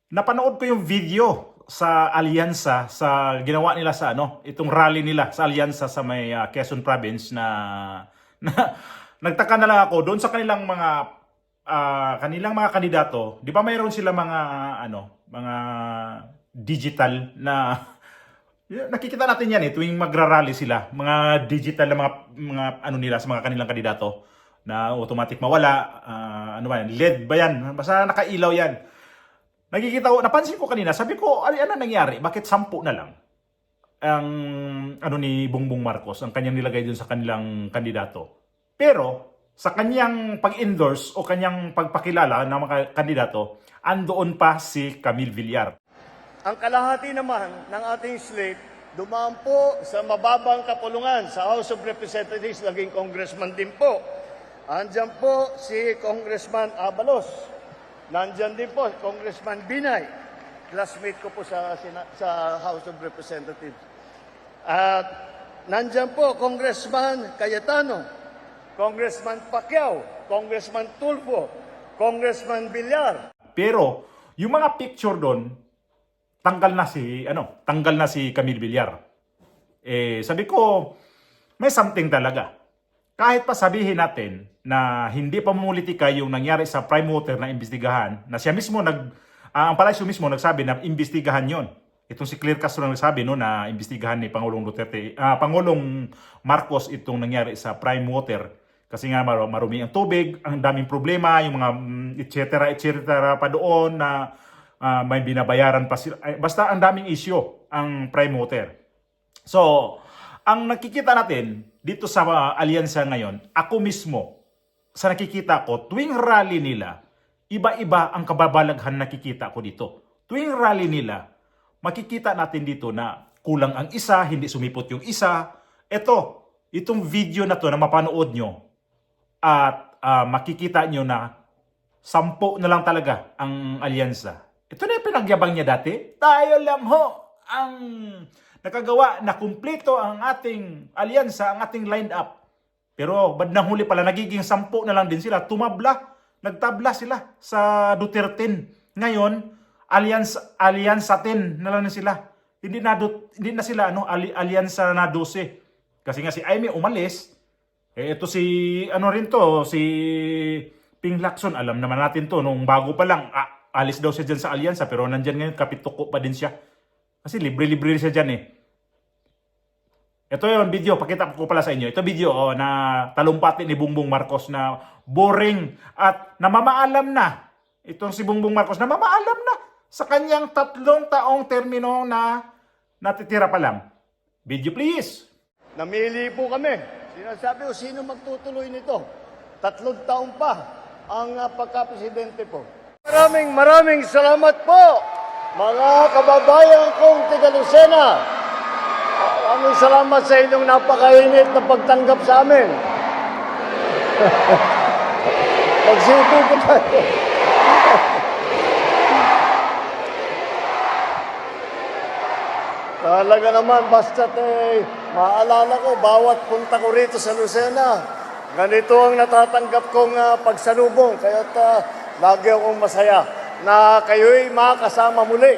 Napanood ko yung video sa Alyansa sa ginawa nila sa itong rally nila sa Alyansa sa may Quezon Province na nagtaka na lang ako doon sa kanilang mga kandidato. 'Di ba mayroon sila mga digital na nakikita natin yan tuwing magrarally sila, mga digital na mga ano nila sa mga kanilang kandidato na automatic mawala, ano ba yan, LED ba yan? Basta nakailaw yan. Nakikita ko, napansin ko kanina, sabi ko, ano nangyari? Bakit 10 na lang ang ni Bongbong Marcos, ang kanyang nilagay dun sa kanilang kandidato? Pero sa kanyang pag-endorse o kanyang pagpakilala ng mga kandidato, andoon pa si Camille Villar. Ang kalahati naman ng ating slate, dumaan po sa mababang kapulungan sa House of Representatives, naging congressman din po. Andyan po si Congressman Abalos. Nandyan din po Congressman Binay. Classmate ko po sa House of Representatives. At nandyan po Congressman Cayetano, Congressman Pacquiao, Congressman Tulfo, Congressman Villar. Pero yung mga picture doon, tanggal na si Camille Villar. Sabi ko, may something talaga. Kahit pa sabihin natin na hindi pa mumulitika yung nangyari sa prime water na imbestigahan, na siya mismo ang palasyo mismo nagsabi na imbestigahan yon. Itong si Claire Castro na nagsabi na imbestigahan ni Pangulong Pangulong Marcos itong nangyari sa prime water. Kasi nga marumi ang tubig, ang daming problema, yung mga etc. pa doon na may binabayaran pa sila. Basta ang daming issue ang prime water. So, ang nakikita natin dito sa alyansa ngayon, ako mismo, sa nakikita ko, tuwing rally nila, iba-iba ang kababalaghan nakikita ko dito. Tuwing rally nila, makikita natin dito na kulang ang isa, hindi sumipot yung isa. Itong video na to na mapanood nyo at makikita nyo na 10 na lang talaga ang alyansa. Ito na yung pinagyabang niya dati. Tayo lang ho ang nakagawa na kumpleto ang ating alyansa, ang ating lined up. Pero bandang huli pala, nagiging 10 na lang din sila. Nagtabla sila sa Duterte. Ngayon, alyansa 10 na lang sila. Hindi na sila alyansa na 12. Kasi nga si Aimee umalis. Ito si si Ping Lacson, alam naman natin to nung bago pa lang. Alis daw siya dyan sa alyansa, pero nandyan ngayon, kapituko pa din siya. Kasi libre-libre siya dyan eh. Ito yung video, pakita ko pala sa inyo. Ito video na talumpati ni Bongbong Marcos na boring at namamaalam na. Itong si Bongbong Marcos namamaalam na sa kanyang 3 taong termino na natitira pa lang. Video please. Namili po kami. Sinasabi ko, sino magtutuloy nito? 3 taon pa ang pagka-presidente po. Maraming salamat po, mga kababayan kong taga Lucena. Maraming salamat sa inyong napakainit na pagtanggap sa amin. Magsipo po tayo. Talaga naman, basta't maalala ko, bawat punta ko rito sa Lucena, ganito ang natatanggap kong pagsalubong. Kaya't lagi akong masaya na kayo'y makasama muli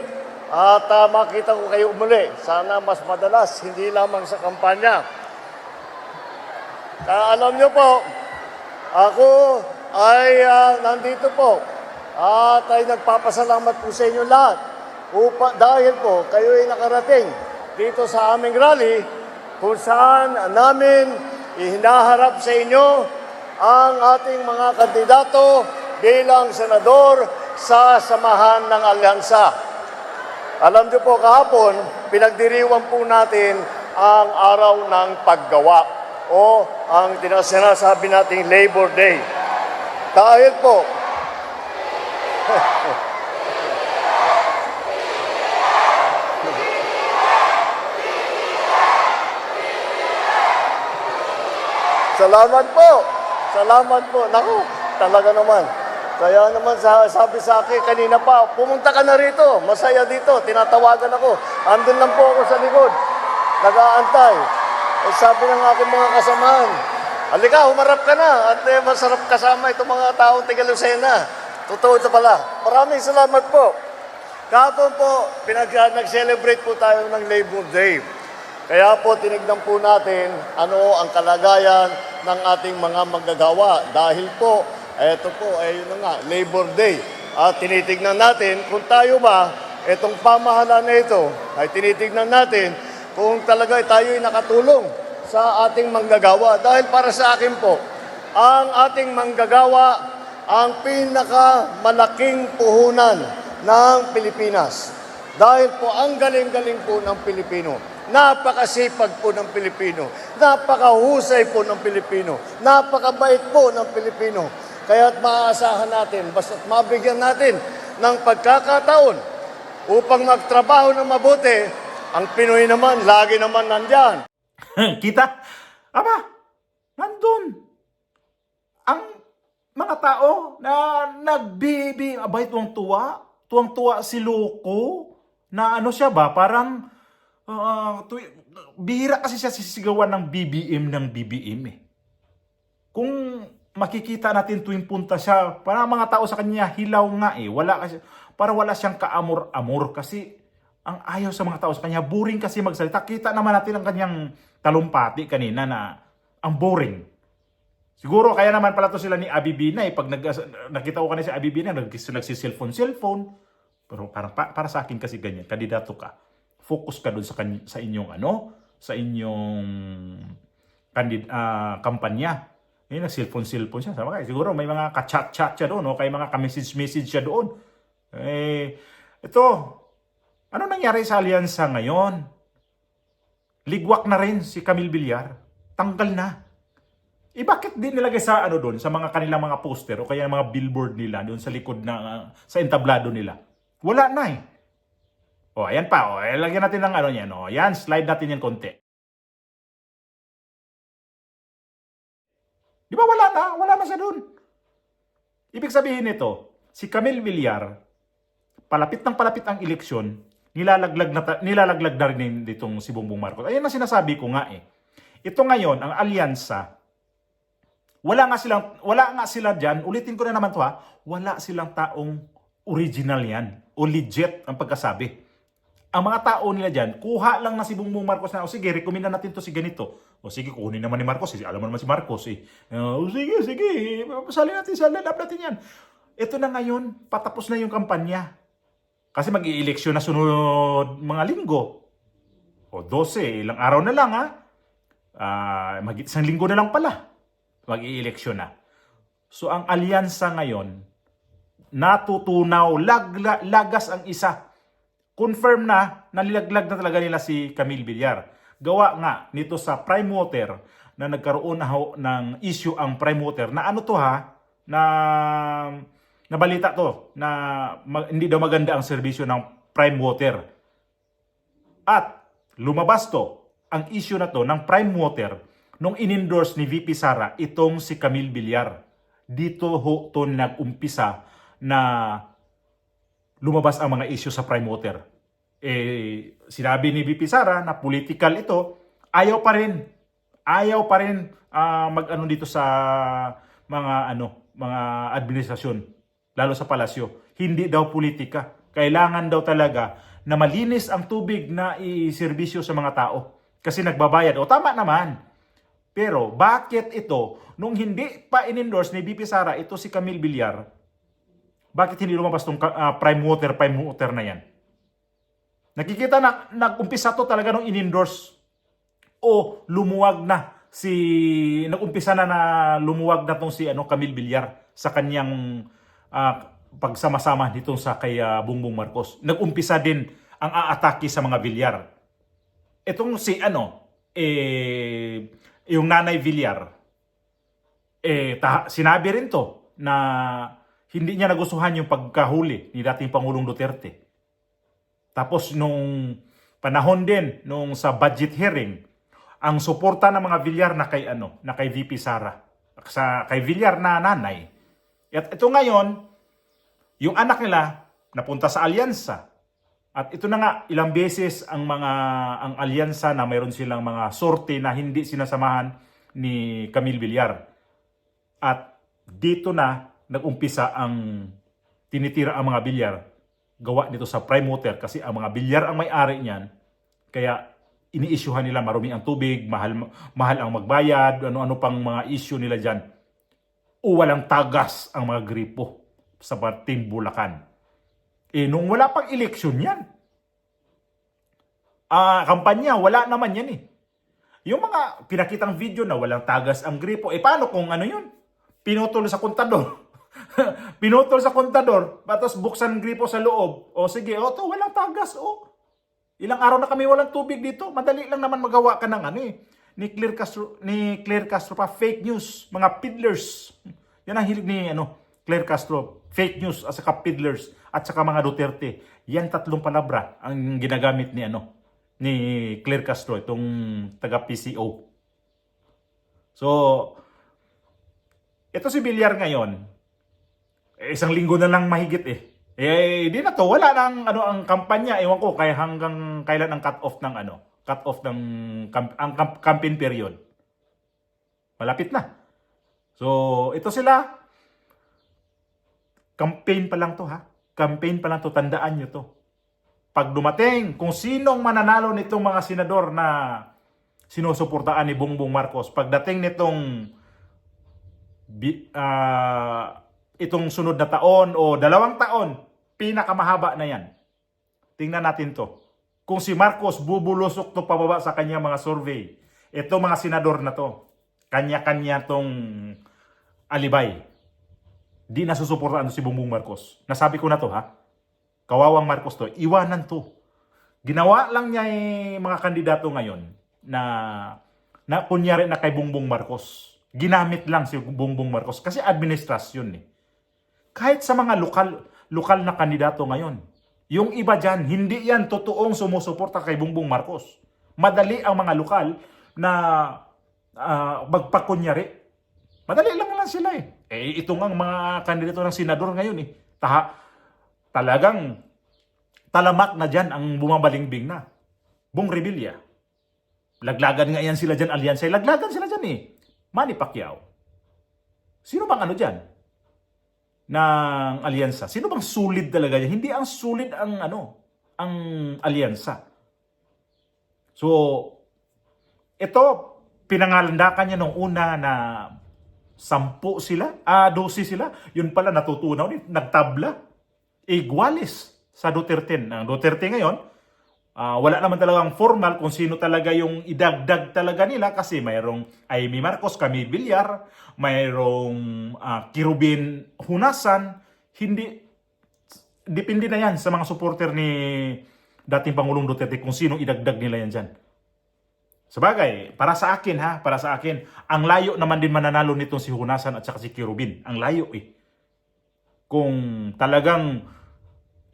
at makita ko kayo muli. Sana mas madalas, hindi lamang sa kampanya. Alam nyo po, ako ay nandito po at ay nagpapasalamat po sa inyo lahat. Dahil po kayo'y nakarating dito sa aming rally kung saan namin ihinaharap sa inyo ang ating mga kandidato bilang senador sa samahan ng alyansa. Alam niyo po, kahapon, pinagdiriwang po natin ang araw ng paggawa o ang sinasabi nating Labor Day. Dahil po, salamat po. Naku, talaga naman. Kaya naman sabi sa akin kanina pa, pumunta ka na rito, masaya dito, tinatawagan ako. Andun lang po ako sa likod, nag-aantay. Sabi ng aking mga kasamahan, halika, humarap ka na at masarap kasama itong mga taong taga Lucena. Totoo ito pala. Maraming salamat po. Kahapon po, nag-celebrate po tayo ng Labor Day. Kaya po tinignan po natin ano ang kalagayan ng ating mga manggagawa. Dahil po, eto po, yun na nga, Labor Day. At tinitignan natin kung tayo ba, itong pamahalaan na ito, ay tinitignan natin kung talaga tayo ay nakatulong sa ating manggagawa. Dahil para sa akin po, ang ating manggagawa ang pinakamalaking puhunan ng Pilipinas. Dahil po ang galing-galing po ng Pilipino. Napakasipag po ng Pilipino. Napakahusay po ng Pilipino. Napakabait po ng Pilipino. Kaya't maaasahan natin, basta't mabigyan natin ng pagkakataon upang magtrabaho ng mabuti, ang Pinoy naman, lagi naman nandyan. Kita? Aba, nandun. Ang mga tao na nagbibi, abay, tuwang-tuwa si Loco, na ano siya ba, parang, bihira kasi siya sisigawan ng BBM eh. Kung makikita natin tuwing punta siya, parang mga tao sa kanya, hilaw nga eh, parang wala siyang kaamor-amor kasi, ang ayaw sa mga tao sa kanya, boring kasi magsalita. Kita naman natin ang kanyang talumpati kanina na, ang boring. Siguro kaya naman pala to sila ni Abby Binay. Pag nakita ko kanina si Abby Binay, nagsi-cellphone. Pero para sa akin kasi ganyan, kandidato ka. Focus ka doon sa inyong sa inyong kampanya. Nag-cellphone siya. Sama kayo. Siguro may mga ka-chat siya doon, o kay mga ka-message siya doon. Ito, ano nangyari sa alyansa ngayon? Ligwak na rin si Camille Villar. Tanggal na. Bakit din nilagay sa doon sa mga kanilang mga poster o kaya mga billboard nila doon sa likod sa entablado nila? Wala na eh. Ayan pa. Lagyan natin ng niyan. Yan, slide natin yan konti. Di ba wala na? Wala na siya doon. Ibig sabihin nito, si Camille Villar, palapit ang eleksyon, nilalaglag na rin ditong si Bongbong Marcos. Ayan ang sinasabi ko nga eh. Ito ngayon, ang alyansa, wala nga sila dyan, ulitin ko na naman to wala silang taong original yan, o legit ang pagkasabi. Ang mga tao nila dyan, kuha lang na si Bongbong Marcos na, sige, recommenda natin to si ganito. Sige, kukunin naman ni Marcos, alam mo naman si Marcos eh. Sige, pasalin natin sa lalap natin yan. Ito na ngayon, patapos na yung kampanya. Kasi mag-i-eleksyon na sunod mga linggo. 12, ilang araw na lang isang linggo na lang pala. Mag-i-eleksyon na. So ang alyansa ngayon, natutunaw, lagas ang isa. Confirm na, nalilaglag na talaga nila si Camille Villar. Gawa nga nito sa Prime Water na nagkaroon ng issue ang Prime Water na na balita to na hindi daw maganda ang serbisyo ng Prime Water. At lumabas to, ang issue na to ng Prime Water nung in-endorse ni VP Sara itong si Camille Villar. Dito to nag-umpisa na lumabas ang mga issue sa Prime Water. Sinabi ni VP Sara na political ito, ayaw pa rin mag-ano dito sa mga administrasyon, lalo sa palasyo. Hindi daw politika. Kailangan daw talaga na malinis ang tubig na iserbisyo sa mga tao. Kasi nagbabayad. Tama naman. Pero bakit ito, nung hindi pa in-endorse ni VP Sara, ito si Camille Villar, bakit hindi lumabas itong Prime Water na yan? Nakikita na nag-umpisa to talaga nung in-endorse o lumuwag na nag-umpisa na lumuwag na tong si Camille Villar sa kanyang pagsama-sama nitong sa kay Bongbong Marcos. Nag-umpisa din ang aatake sa mga Villar. Itong si yung Nanay Villar, sinabi rin to na hindi niya nagustuhan yung pagkahuli ni dating Pangulong Duterte. Tapos nung panahon din, nung sa budget hearing, ang suporta ng mga Villar na kay VP Sara, kay Villar na nanay. At ito ngayon, yung anak nila napunta sa alyansa. At ito na nga, ilang beses ang alyansa na mayroon silang mga sorte na hindi sinasamahan ni Camille Villar. At dito na nag-umpisa ang tinitira ang mga Villar gawa nito sa prime water kasi ang mga bilyar ang may-ari niyan. Kaya ini-issuehan nila marumi ang tubig, mahal ang magbayad, ano-ano pang mga issue nila dyan. O walang tagas ang mga gripo sa Bating Bulacan. Nung wala pang eleksyon yan, kampanya, wala naman yan eh. Yung mga pinakitang video na walang tagas ang gripo, paano kung ano yun? Pinutol sa kontador. Pinutol sa kontador, tapos buksan gripo sa loob. O sige, to walang tagas, Ilang araw na kami walang tubig dito. Madali lang naman magawa ka ng ni Claire Castro pa, fake news, mga peddlers. Yan ang hilig ni Claire Castro, fake news at saka peddlers at saka mga Duterte. Yan tatlong palabra ang ginagamit ni Claire Castro, itong taga PCO. So, ito si Villar ngayon, isang linggo na lang mahigit di na to, wala nang ang kampanya, ewan ko kaya hanggang kailan ang cut-off ng campaign period. Malapit na. So, ito sila. Campaign pa lang to, ha? Campaign pa lang to, tandaan nyo to. Pag dumating, kung sinong mananalo nitong mga senador na sinusuportaan ni Bongbong Marcos, pagdating nitong itong sunod na taon o 2 taon, pinakamahaba na yan. Tingnan natin to. Kung si Marcos bubulusok to pababa sa kanya mga survey, ito mga senador na to, kanya-kanya tong alibay. Di na susuportaan si Bongbong Marcos. Nasabi ko na to, ha? Kawawang Marcos to. Iwanan to. Ginawa lang niya mga kandidato ngayon na kunyari na kay Bongbong Marcos. Ginamit lang si Bongbong Marcos kasi administrasyon Kahit sa mga lokal na kandidato ngayon, yung iba dyan, hindi yan totoong sumusuporta kay Bongbong Marcos. Madali ang mga lokal na magpakunyari. Madali lang sila ito nga mga kandidato ng senador ngayon talagang talamak na dyan ang bumabalingbing na. Bong Revilla. Laglagan nga yan sila dyan, alyansa. Laglagan sila dyan Manny Pacquiao. Sino bang dyan? Ng alyansa. Sino bang sulit talaga yan? Hindi ang sulit ang alyansa. So, ito, pinangalandakan niya nung una na 10 sila, 12 sila. Yun pala natutunaw, nagtabla. Iguales sa Duterte. Ang Duterte ngayon, wala naman talagang formal kung sino talaga yung idagdag talaga nila kasi mayroong Amy Marcos, Camille Villar, mayroong Kirubin Hunasan. Depende na yan sa mga supporter ni dating Pangulong Duterte kung sino idagdag nila yan dyan. Sabagay, para sa akin, ang layo naman din mananalo nitong si Hunasan at saka si Kirubin. Ang layo Kung talagang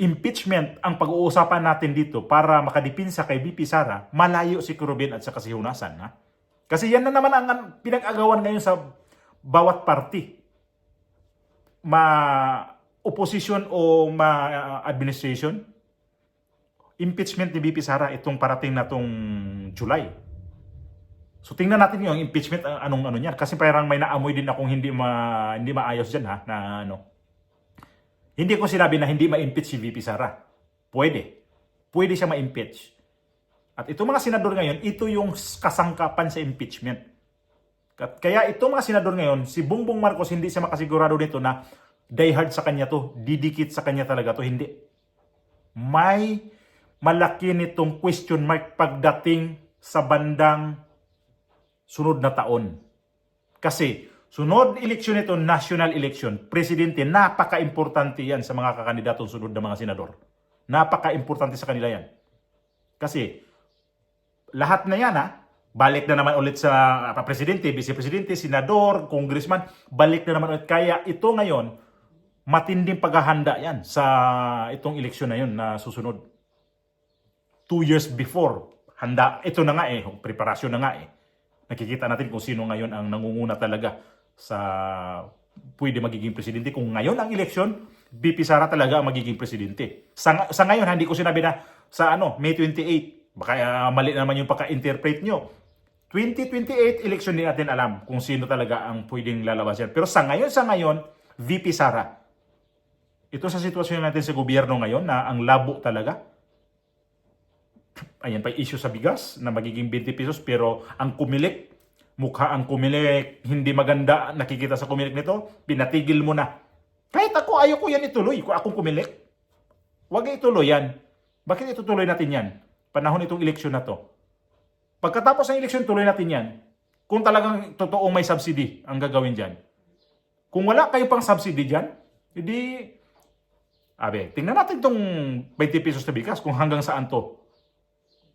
impeachment ang pag-uusapan natin dito para makadipinsa kay VP Sara, malayo si Kirubin at saka si Hunasan. Kasi yan na naman ang pinag-agawan ngayon sa bawat party. Ma-opposition o ma-administration. Impeachment ni VP Sara itong parating na tong July. So tingnan natin yung impeachment, anong niyan. Kasi parang may naamoy din akong hindi maayos dyan na Hindi ko sinabi na hindi ma-impeach si VP Sara. Pwede. Pwede siya ma-impeach. At itong mga senador ngayon, ito yung kasangkapan sa impeachment. Kaya itong mga senador ngayon, si Bongbong Marcos hindi siya makasigurado nito na diehard sa kanya to, didikit sa kanya talaga to. Hindi. May malaki nitong question mark pagdating sa bandang sunod na taon. Kasi sunod eleksyon ito, national election, presidente, napaka-importante yan sa mga kakandidatong sunod na mga senador. Napaka-importante sa kanila yan. Kasi lahat na yan balik na naman ulit sa presidente, vice-presidente, senador, congressman, balik na naman ulit. Kaya ito ngayon, matinding paghahanda yan sa itong eleksyon na yun na susunod. 2 years before, handa. Ito na nga preparasyon na nga Nakikita natin kung sino ngayon ang nangunguna talaga sa pwede magiging presidente. Kung ngayon ang eleksyon, VP Sara talaga ang magiging presidente. Sa ngayon, hindi ko sinabi na sa May 28. Baka mali naman yung pagka-interpret nyo. 2028 election din natin alam kung sino talaga ang pwedeng lalabas yan. Pero sa ngayon, VP Sara. Ito sa sitwasyon natin sa gobyerno ngayon na ang labo talaga. Ayan pa yung issue sa bigas na magiging 20 pesos pero ang kumilik, mukha ang kumilik, hindi maganda nakikita sa kumilik nito, pinatigil mo na. Kahit ako, ayoko yan ituloy kung akong kumilik. Huwag ituloy yan. Bakit itutuloy natin yan? Panahon itong eleksyon na to. Pagkatapos ng eleksyon, tuloy natin yan. Kung talagang totoong may subsidy ang gagawin dyan. Kung wala kayo pang subsidy dyan, hindi, tingnan natin itong 20 pesos na bigas kung hanggang saan to.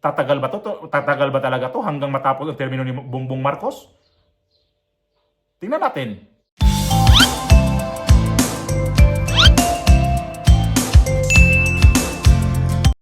Tatagal ba to? Tatagal ba talaga to hanggang matapos ang termino ni Bongbong Marcos? Tingnan natin.